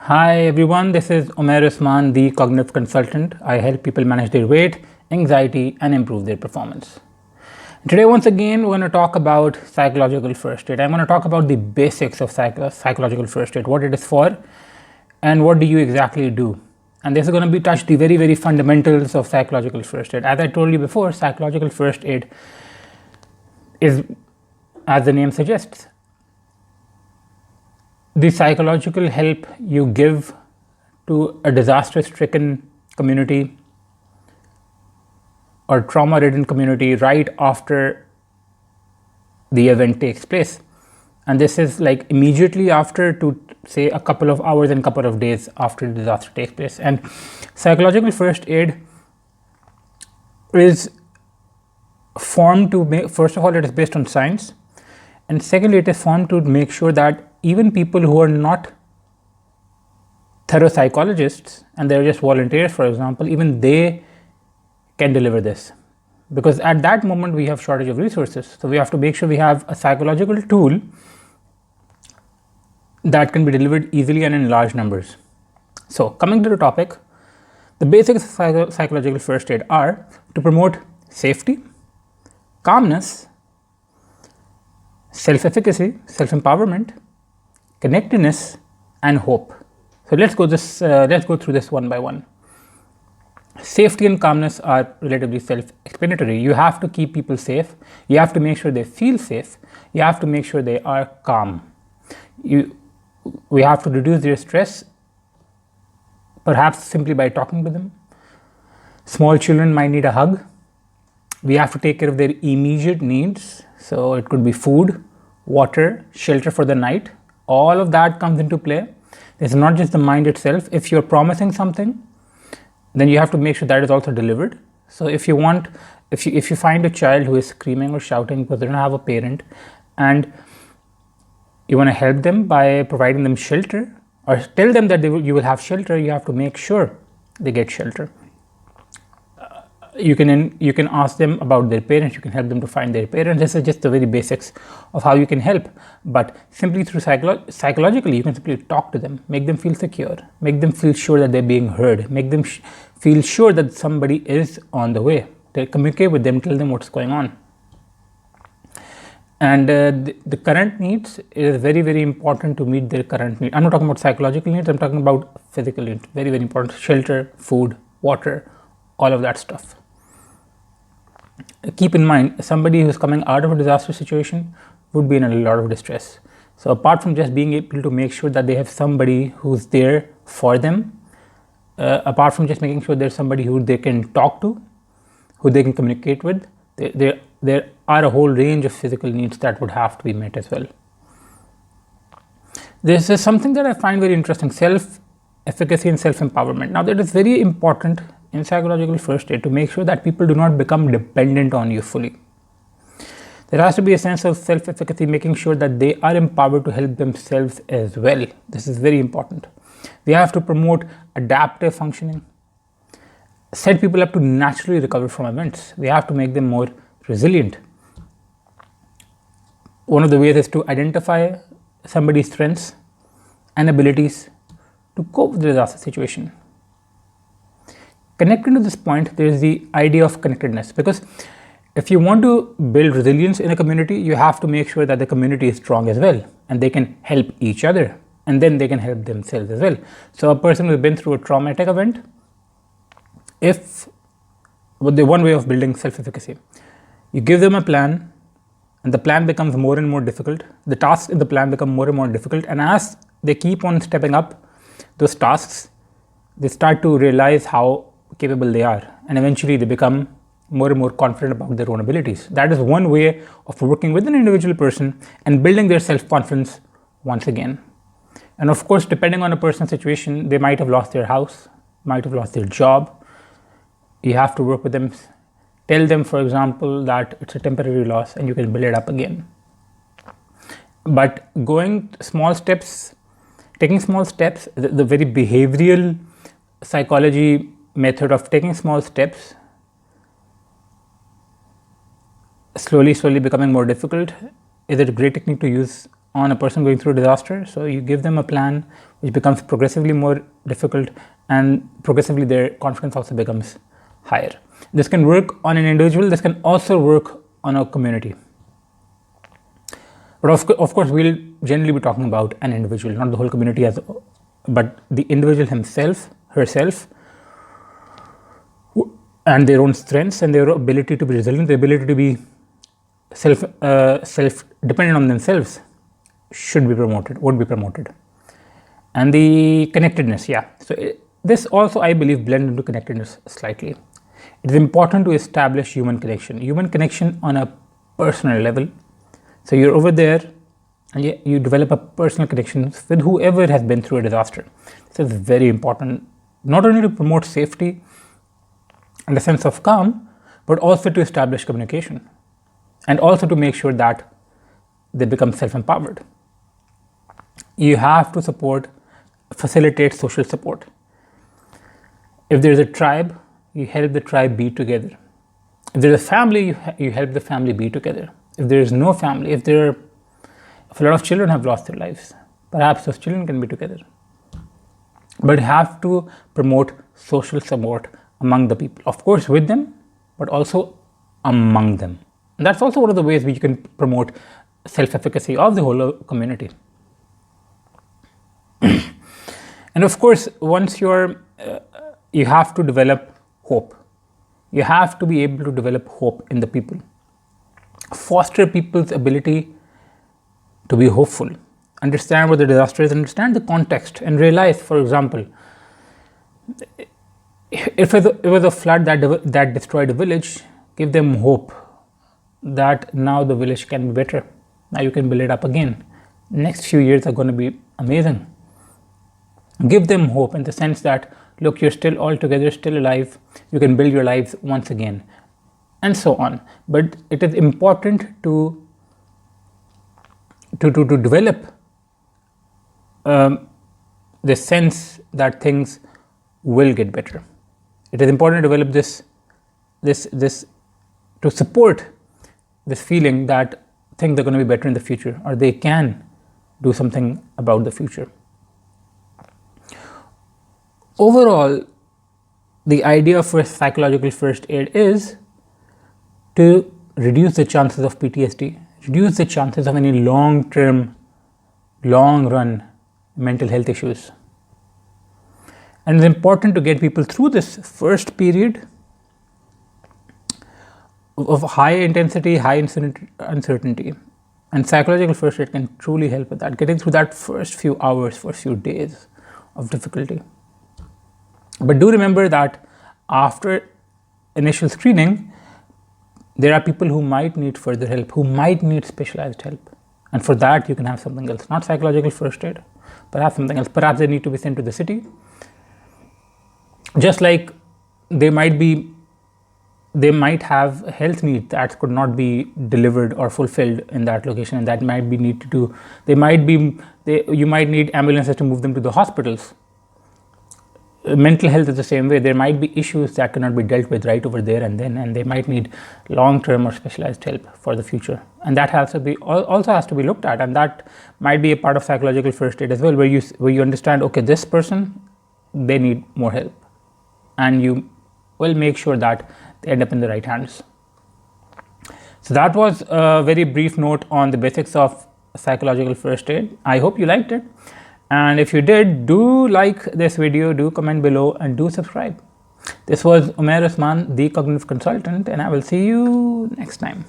Hi everyone, this is Umair Usman, the cognitive consultant. I help people manage their weight, anxiety, and improve their performance. Today, once again, we're going to talk about psychological first aid. I'm going to talk about the basics of psychological first aid, what it is for, and what do you exactly do. And this is going to be touch the very fundamentals of psychological first aid. As I told you before, psychological first aid is, as the name suggests, the psychological help you give to a disaster-stricken community or trauma-ridden community right after the event takes place. And this is like immediately after, to say a couple of hours and couple of days after the disaster takes place. And psychological first aid is formed to make, first of all, it is based on science, and secondly, it is formed to make sure that even people who are not thorough psychologists and they're just volunteers, for example, even they can deliver this, because at that moment we have shortage of resources. So we have to make sure we have a psychological tool that can be delivered easily and in large numbers. So coming to the topic, the basics of psychological first aid are to promote safety, calmness, self-efficacy, self-empowerment, connectedness, and hope. So let's go through this one by one. Safety and calmness are relatively self-explanatory. You have to keep people safe. You have to make sure they feel safe. You have to make sure they are calm. We have to reduce their stress, perhaps simply by talking to them. Small children might need a hug. We have to take care of their immediate needs. So it could be food, water, shelter for the night. All of that comes into play. It's not just the mind itself. If you're promising something, then you have to make sure that is also delivered. So if you find a child who is screaming or shouting because they don't have a parent, and you want to help them by providing them shelter, or tell them that you will have shelter, you have to make sure they get shelter. You can ask them about their parents. You can help them to find their parents. This is just the very basics of how you can help. But simply through psychologically, you can simply talk to them, make them feel secure, make them feel sure that they're being heard, make them feel sure that somebody is on the way. They communicate with them, tell them what's going on. And the current needs is very important to meet their current needs. I'm not talking about psychological needs. I'm talking about physical needs. Very important: shelter, food, water, all of that stuff. Keep in mind, somebody who's coming out of a disaster situation would be in a lot of distress. So apart from just being able to make sure that they have somebody who's there for them, apart from just making sure there's somebody who they can talk to, who they can communicate with, there are a whole range of physical needs that would have to be met as well. This is something that I find very interesting: self-efficacy and self-empowerment. Now, that is very important in psychological first aid, to make sure that people do not become dependent on you fully. There has to be a sense of self-efficacy, making sure that they are empowered to help themselves as well. This is very important. We have to promote adaptive functioning, set people up to naturally recover from events. We have to make them more resilient. One of the ways is to identify somebody's strengths and abilities to cope with the disaster situation. Connecting to this point, there is the idea of connectedness, because if you want to build resilience in a community, you have to make sure that the community is strong as well, and they can help each other, and then they can help themselves as well. So a person who's been through a traumatic event, the one way of building self-efficacy, you give them a plan, and the plan becomes more and more difficult. The tasks in the plan become more and more difficult, and as they keep on stepping up those tasks, they start to realize how capable they are, and eventually they become more and more confident about their own abilities. That is one way of working with an individual person and building their self-confidence once again. And of course, depending on a person's situation, they might have lost their house, might have lost their job. You have to work with them. Tell them, for example, that it's a temporary loss and you can build it up again. But taking small steps, the very behavioral psychology method of taking small steps, slowly becoming more difficult, is a great technique to use on a person going through a disaster. So you give them a plan which becomes progressively more difficult, and progressively their confidence also becomes higher. This can work on an individual, this can also work on a community. But of course, we'll generally be talking about an individual, not the whole community, but the individual himself, herself, and their own strengths and their ability to be resilient, the ability to be self-dependent on themselves should be promoted, would be promoted. And the connectedness, yeah. So this also, I believe, blends into connectedness slightly. It is important to establish human connection on a personal level. So you're over there and you develop a personal connection with whoever has been through a disaster. This is very important, not only to promote safety and a sense of calm, but also to establish communication, and also to make sure that they become self-empowered. You have to facilitate social support. If there's a tribe, you help the tribe be together. If there's a family, you help the family be together. If there is no family, if a lot of children have lost their lives, perhaps those children can be together. But you have to promote social support among the people, of course with them, but also among them. And that's also one of the ways we can promote self-efficacy of the whole community. And of course, once you have to develop hope. You have to be able to develop hope in the people. Foster people's ability to be hopeful, understand what the disaster is, understand the context, and realize, for example, if it was a flood that destroyed a village, give them hope that now the village can be better. Now you can build it up again. Next few years are going to be amazing. Give them hope in the sense that, look, you're still all together, still alive, you can build your lives once again, and so on. But it is important to develop the sense that things will get better. It is important to develop this to support this feeling that things are going to be better in the future, or they can do something about the future. Overall, the idea for psychological first aid is to reduce the chances of PTSD, reduce the chances of any long-term, long-run mental health issues. And it's important to get people through this first period of high intensity, high uncertainty. And psychological first aid can truly help with that, getting through that first few hours, first few days of difficulty. But do remember that after initial screening, there are people who might need further help, who might need specialized help. And for that, you can have something else, not psychological first aid, perhaps something else. Perhaps they need to be sent to the city. Just like they might have health needs that could not be delivered or fulfilled in that location, and that might be need to do. You might need ambulances to move them to the hospitals. Mental health is the same way. There might be issues that cannot be dealt with right over there and then, and they might need long-term or specialized help for the future. And that also has to be looked at, and that might be a part of psychological first aid as well, where you understand, okay, this person, they need more help, and you will make sure that they end up in the right hands. So that was a very brief note on the basics of psychological first aid. I hope you liked it. And if you did, do like this video, do comment below, and do subscribe. This was Umair Usman, the Cognitive Consultant, and I will see you next time.